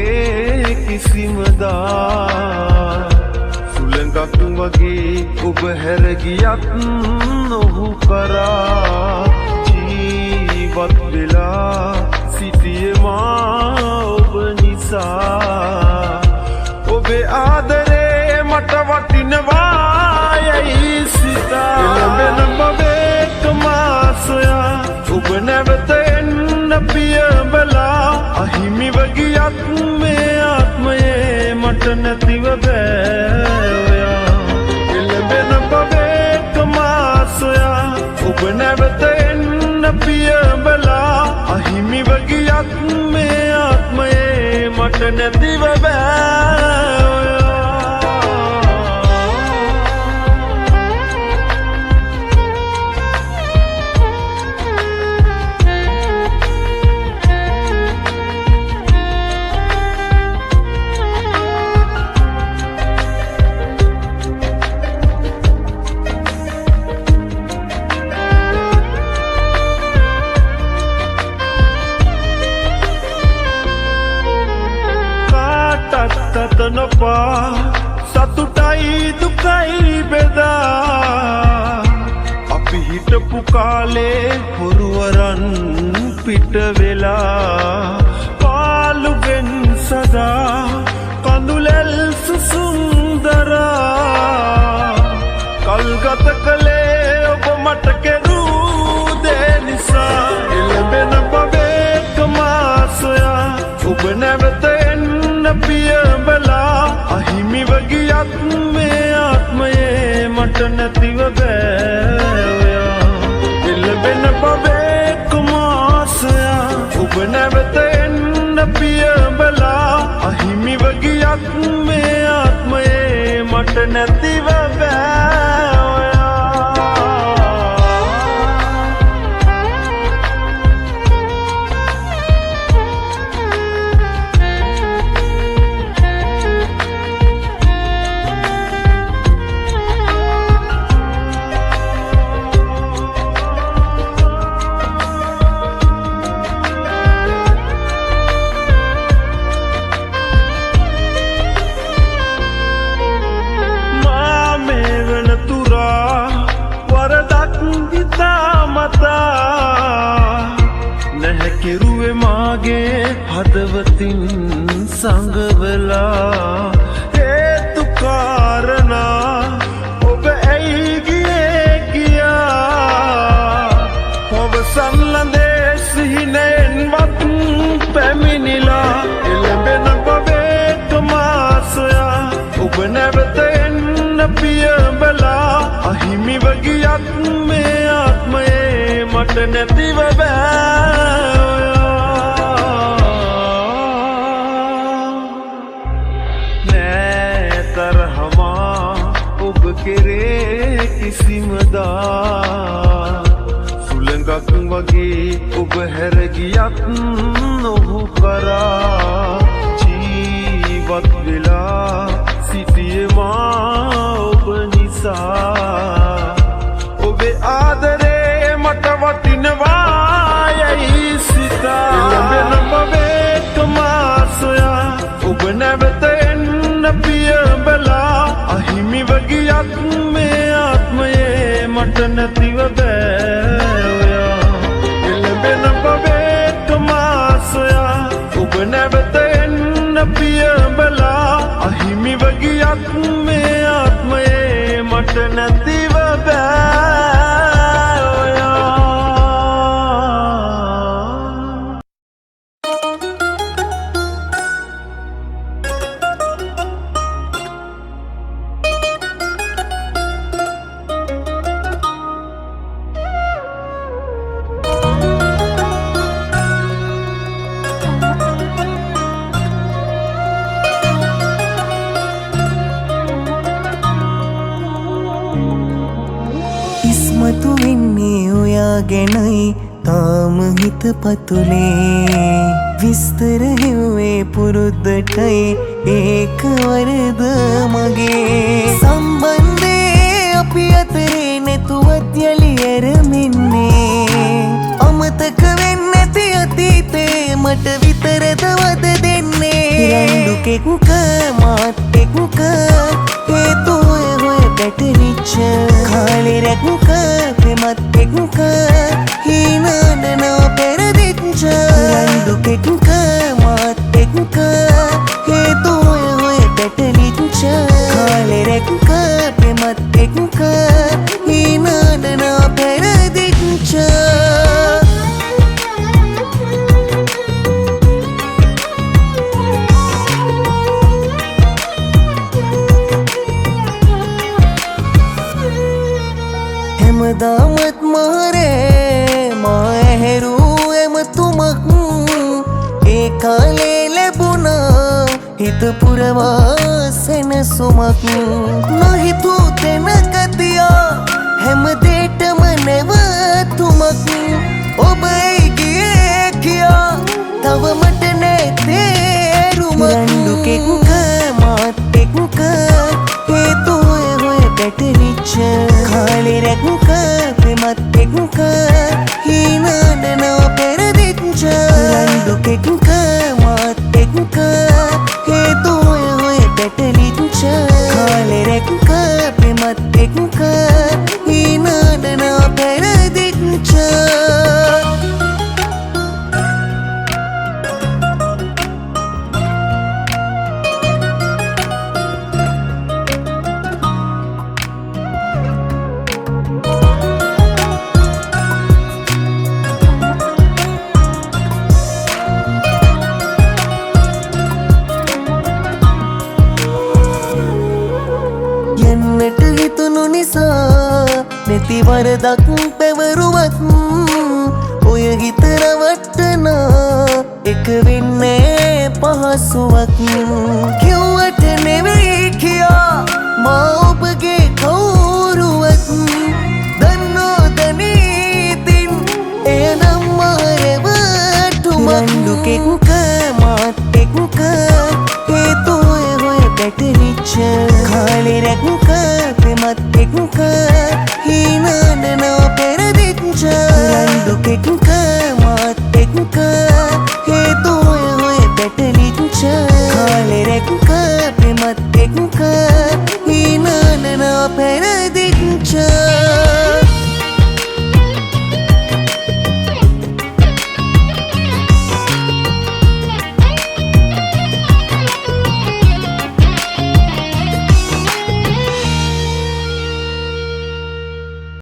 කෙරේ කිසිමදා සුළඟක් වගේ ඔබ හැර ගියත් නොහු කරා ජීවත් වෙලා සිටියේ මා ඔබ නිසා ඔබේ ආදරේ මට වටිනවා යයි සිතා එළඹෙන බවෙක් මා සොයා ඔබ නැවත එන්න පියඹලා අහිමිව ගියත් මේ ආත්මයේ මට නැතිව බෑ ඔයා එළඹෙන බවෙක් මා සොයා ඔබ නැවත එන්න පියඹලා අහිමිව ගියත් මේ ආත්මයේ මට නැතිව බෑ ඔයා නොපා සතුටයි දුකයි බෙදා අපි හිටපු කාලේ හොරුවරන් පිට වෙලා පාළුවෙන් සදා කඳුලැල් සුසුන්දරා කල්ගත කළේ ඔබ මට කෙරූ දේ නිසා එළඹෙන බවෙක් මා සොයා ඔබ නැවත එන්න පියඹලා අහිමිව ගියත් මේ ආත්මයේ මට නැතිව බෑ ඔයා එළඹෙන බවෙක් මා සොයා ඔබ නැවත එන්න පියඹලා අහිමිව ගියත් මේ ආත්මයේ මට නැතිව බෑ ඔයා නැහැකිරුවේ මාගේ හදවතින් සංගවලා හේතු කාරණා ඔබ ඇයි ගියේ කියා පවසන් ලඳේ සිහිනෙන්වත් පැමිණිලා එළඹෙන බවෙක් මා සොයා ඔබ නැවත එන්න පියඹලා අහිමිව ගියත් මේ ආත්මයේ මට නැතිව බෑ නෑ තරහමා ඔබ කෙරේ කිසිමදා සුළඟක් වගේ ඔබ හැර ගියත් නොහු කරා ජීවත් වෙලා සිටියේ මා ඔබ නිසා ඔබේ ආදරේ මට වටිනවා යයි සිතා එළඹෙන බවෙක් මා සොයා ඔබ නැවත එන්න පියඹලා අහිමිව ගියත් මේ ආත්මයේ මට නැතිව බෑ ඔයා එළඹෙන බවෙක් මා සොයා ඔබ නැවත එන්න පියඹලා අහිමිව ගියත් මේ ආත්මයේ මට නැතිව බෑ ඔයා ඉස්මතු වෙන්නේ ඔයා ගැනයි තාම හිත පතුලේ විස්තර හෙව්වේ පුරුද්දටයි ඒක වරද මගේ සම්බන්ධේ අපි අතරේ නැතුවත් යලි ඇරෙන්නේ අමතක වෙන්නේ නැති අතීතේ මට විතරද වද දෙන්නේ රණ්ඩුකෙක්ක මාත් එක්ක හේතු හොය හොය පැටලිච්ච කාලෙ රැක්ක ප්‍රෙමත් එක්ක හීනනනා පෙරදිච්ච රණ්ඩුකෙක්ක මාත් එක්ක හේතු හොය හොය පැටලිච්ච කාලෙ රැක්ක ප්‍රෙමත් එක්ක හීනනනා පෙරදිච්ච හැමදාමත් මාරේ මා ඇහැරූ එමතුමක් ඒ කාලේ ලැබුණා හිත පුරවා සෙනසුමක් නොහිතූ තැනකතියා හැමදේටම නැවතුමක් ඔබ ඇයි ගියේ කියා තවමට නෑ තේරුමක් රණ්ඩුකෙක්ක මාත් එක්ක හේතු හොය හොය පැටලිච්ච කාලෙ රැක්ක ප්‍රෙමත් එක්ක හීනනනා පෙරදිච්ච රණ්ඩුකෙක්ක මාත් එක්ක හේතු හොය හොය පැටලිච්ච කාලෙ රැක්ක ප්‍රෙමත් එක්ක හීනනනා පෙරදිච්ච යන්නට හිතුණු නිසා නැති වරදක් පැවරුවත් ඔය හිත රවට්ටනා එක වෙන්නේ පහසුවක් කිව්වට නෙවෙයි කියා මා ඔබගේ කවුරුවත් දන්නෝ දනීතින් එනම් මාරවටුමක් රණ්ඩුකෙක්ක මාත් එක්ක හේතු හොය හොය පැටලිච්ච කාලෙ රැක්ක ප්‍රෙමත් එක්ක හීනනනා පෙරදිච්ච රණ්ඩුකෙක්ක මාත් එක්ක හේතු හොය හොය පැටලිච්ච කාලෙ රැක්ක ප්‍රෙමත් එක්ක හීනනනා පෙරදිච්ච